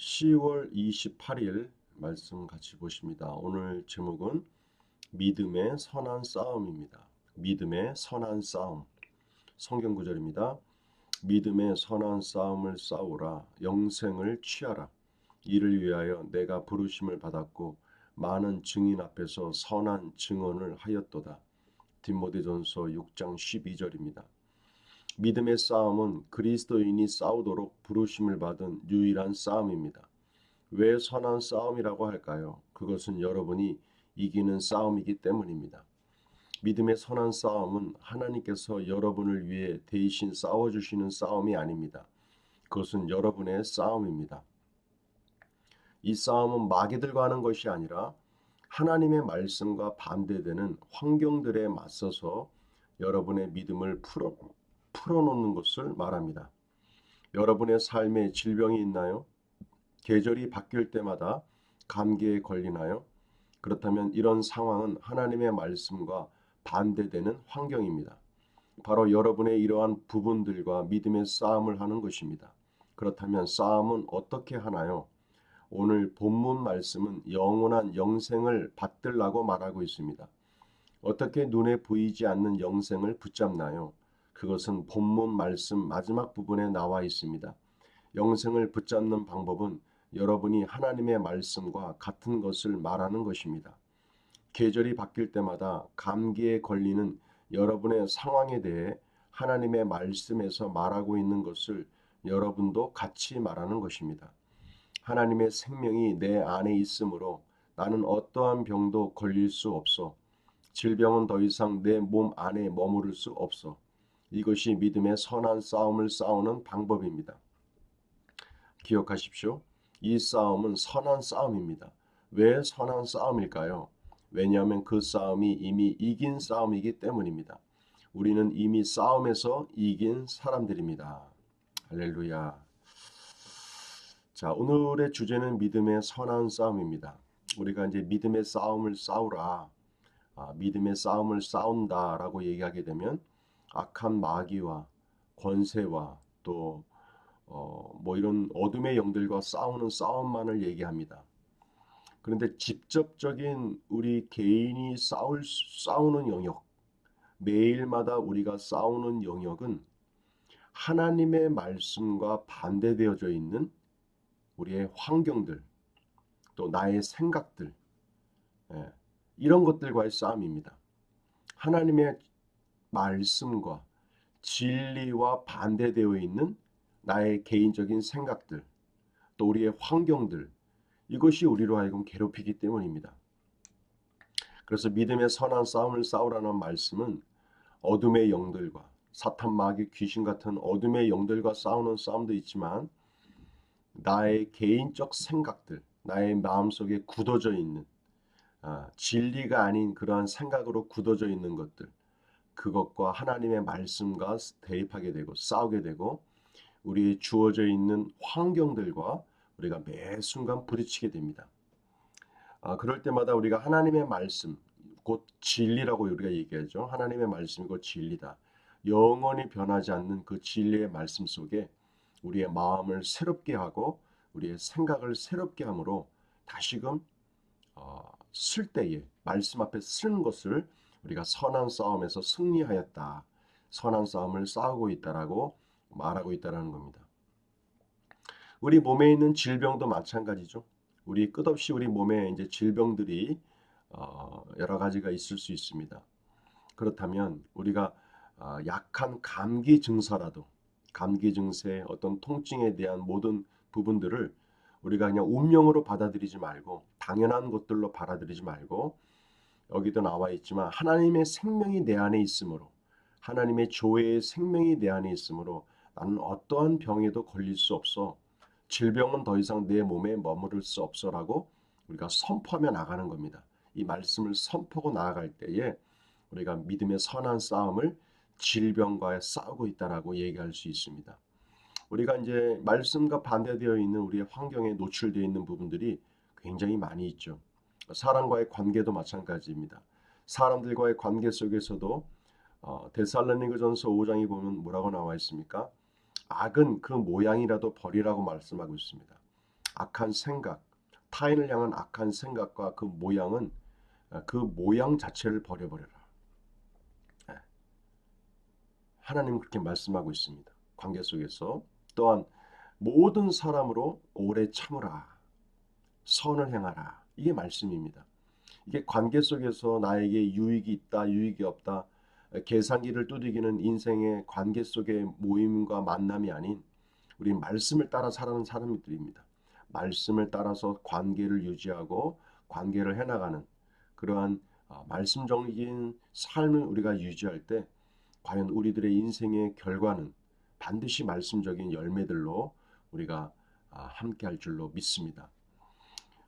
10월 28일 말씀 같이 보십니다. 오늘 제목은 믿음의 선한 싸움입니다. 믿음의 선한 싸움. 성경 구절입니다. 믿음의 선한 싸움을 싸우라. 영생을 취하라. 이를 위하여 내가 부르심을 받았고 많은 증인 앞에서 선한 증언을 하였도다. 디모데전서 6장 12절입니다. 믿음의 싸움은 그리스도인이 싸우도록 부르심을 받은 유일한 싸움입니다. 왜 선한 싸움이라고 할까요? 그것은 여러분이 이기는 싸움이기 때문입니다. 믿음의 선한 싸움은 하나님께서 여러분을 위해 대신 싸워주시는 싸움이 아닙니다. 그것은 여러분의 싸움입니다. 이 싸움은 마귀들과 하는 것이 아니라 하나님의 말씀과 반대되는 환경들에 맞서서 여러분의 믿음을 풀어놓는 것을 말합니다. 여러분의 삶에 질병이 있나요? 계절이 바뀔 때마다 감기에 걸리나요? 그렇다면 이런 상황은 하나님의 말씀과 반대되는 환경입니다. 바로 여러분의 이러한 부분들과 믿음의 싸움을 하는 것입니다. 그렇다면 싸움은 어떻게 하나요? 오늘 본문 말씀은 영원한 영생을 받들라고 말하고 있습니다. 어떻게 눈에 보이지 않는 영생을 붙잡나요? 그것은 본문 말씀 마지막 부분에 나와 있습니다. 영생을 붙잡는 방법은 여러분이 하나님의 말씀과 같은 것을 말하는 것입니다. 계절이 바뀔 때마다 감기에 걸리는 여러분의 상황에 대해 하나님의 말씀에서 말하고 있는 것을 여러분도 같이 말하는 것입니다. 하나님의 생명이 내 안에 있으므로 나는 어떠한 병도 걸릴 수 없어. 질병은 더 이상 내 몸 안에 머무를 수 없어. 이것이 믿음의 선한 싸움을 싸우는 방법입니다. 기억하십시오. 이 싸움은 선한 싸움입니다. 왜 선한 싸움일까요? 왜냐하면 그 싸움이 이미 이긴 싸움이기 때문입니다. 우리는 이미 싸움에서 이긴 사람들입니다. 할렐루야. 자, 오늘의 주제는 믿음의 선한 싸움입니다. 우리가 이제 믿음의 싸움을 싸우라, 믿음의 싸움을 싸운다라고 얘기하게 되면 악한 마귀와 권세와 또 이런 어둠의 영들과 싸우는 싸움만을 얘기합니다. 그런데 직접적인 우리 개인이 싸우는 영역, 매일마다 우리가 싸우는 영역은 하나님의 말씀과 반대되어져 있는 우리의 환경들, 또 나의 생각들, 이런 것들과의 싸움입니다. 하나님의 말씀과 진리와 반대되어 있는 나의 개인적인 생각들, 또 우리의 환경들, 이것이 우리로 하여금 괴롭히기 때문입니다. 그래서 믿음의 선한 싸움을 싸우라는 말씀은 어둠의 영들과 사탄 마귀 귀신 같은 어둠의 영들과 싸우는 싸움도 있지만 나의 개인적 생각들, 나의 마음속에 굳어져 있는 진리가 아닌 그러한 생각으로 굳어져 있는 것들, 그것과 하나님의 말씀과 대립하게 되고 싸우게 되고 우리의 주어져 있는 환경들과 우리가 매 순간 부딪히게 됩니다. 그럴 때마다 우리가 하나님의 말씀, 곧 진리라고 우리가 얘기하죠. 하나님의 말씀이 곧 진리다. 영원히 변하지 않는 그 진리의 말씀 속에 우리의 마음을 새롭게 하고 우리의 생각을 새롭게 함으로 다시금 쓸 때에 말씀 앞에 쓰는 것을 우리가 선한 싸움에서 승리하였다. 선한 싸움을 싸우고 있다라고 말하고 있다라는 겁니다. 우리 몸에 있는 질병도 마찬가지죠. 우리 끝없이 우리 몸에 이제 질병들이 여러 가지가 있을 수 있습니다. 그렇다면 우리가 약한 감기 증세라도 감기 증세, 어떤 통증에 대한 모든 부분들을 우리가 그냥 운명으로 받아들이지 말고 당연한 것들로 받아들이지 말고 여기도 나와 있지만 하나님의 생명이 내 안에 있으므로 하나님의 조회의 생명이 내 안에 있으므로 나는 어떠한 병에도 걸릴 수 없어. 질병은 더 이상 내 몸에 머무를 수 없어라고 우리가 선포하며 나가는 겁니다. 이 말씀을 선포하고 나아갈 때에 우리가 믿음의 선한 싸움을 질병과 싸우고 있다라고 얘기할 수 있습니다. 우리가 이제 말씀과 반대되어 있는 우리의 환경에 노출되어 있는 부분들이 굉장히 많이 있죠. 사람과의 관계도 마찬가지입니다. 사람들과의 관계 속에서도 데살로니가전서 5장에 보면 뭐라고 나와 있습니까? 악은 그 모양이라도 버리라고 말씀하고 있습니다. 악한 생각, 타인을 향한 악한 생각과 그 모양은 그 모양 자체를 버려버려라. 예, 하나님 그렇게 말씀하고 있습니다. 관계 속에서 또한 모든 사람으로 오래 참으라. 선을 행하라. 이게 말씀입니다. 이게 관계 속에서 나에게 유익이 있다, 유익이 없다, 계산기를 두들기는 인생의 관계 속의 모임과 만남이 아닌 우리 말씀을 따라 살아가는 사람들입니다. 말씀을 따라서 관계를 유지하고 관계를 해나가는 그러한 말씀적인 삶을 우리가 유지할 때 과연 우리들의 인생의 결과는 반드시 말씀적인 열매들로 우리가 함께 할 줄로 믿습니다.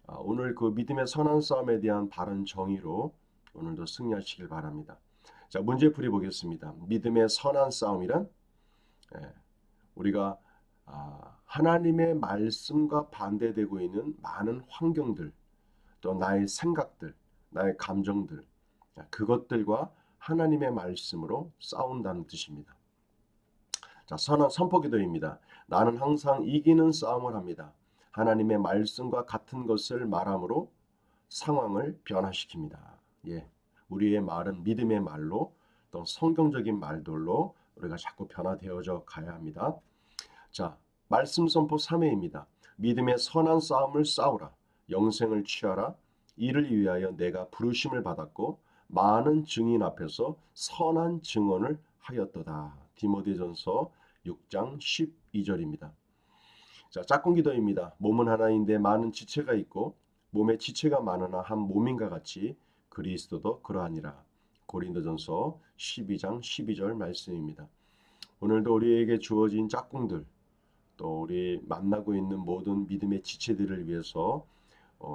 오늘 그 믿음의 선한 싸움에 대한 바른 정의로 오늘도 승리하시길 바랍니다. 자, 문제풀이 보겠습니다. 믿음의 선한 싸움이란 우리가 하나님의 말씀과 반대되고 있는 많은 환경들, 또 나의 생각들, 나의 감정들, 그것들과 하나님의 말씀으로 싸운다는 뜻입니다. 자, 선포기도입니다. 나는 항상 이기는 싸움을 합니다. 하나님의 말씀과 같은 것을 말함으로 상황을 변화시킵니다. 예, 우리의 말은 믿음의 말로 또 성경적인 말들로 우리가 자꾸 변화되어져 가야 합니다. 자, 말씀 선포 3회입니다. 믿음의 선한 싸움을 싸우라. 영생을 취하라. 이를 위하여 내가 부르심을 받았고 많은 증인 앞에서 선한 증언을 하였도다. 디모데전서 6장 12절입니다. 자, 짝꿍 기도입니다. 몸은 하나인데 많은 지체가 있고 몸에 지체가 많으나 한 몸인가 같이 그리스도도 그러하니라. 고린도전서 12장 12절 말씀입니다. 오늘도 우리에게 주어진 짝꿍들, 또 우리 만나고 있는 모든 믿음의 지체들을 위해서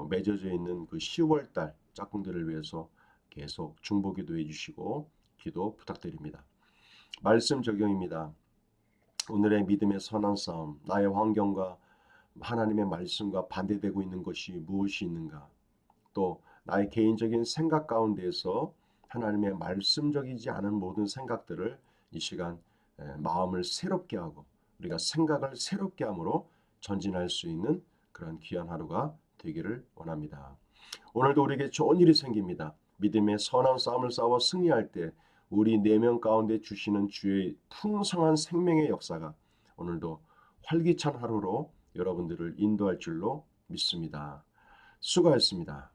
맺어져 있는 그 10월달 짝꿍들을 위해서 계속 중보기도 해주시고 기도 부탁드립니다. 말씀 적용입니다. 오늘의 믿음의 선한 싸움, 나의 환경과 하나님의 말씀과 반대되고 있는 것이 무엇이 있는가? 또 나의 개인적인 생각 가운데에서 하나님의 말씀적이지 않은 모든 생각들을 이 시간 마음을 새롭게 하고 우리가 생각을 새롭게 함으로 전진할 수 있는 그런 귀한 하루가 되기를 원합니다. 오늘도 우리에게 좋은 일이 생깁니다. 믿음의 선한 싸움을 싸워 승리할 때 우리 내면 가운데 주시는 주의 풍성한 생명의 역사가 오늘도 활기찬 하루로 여러분들을 인도할 줄로 믿습니다. 수고하셨습니다.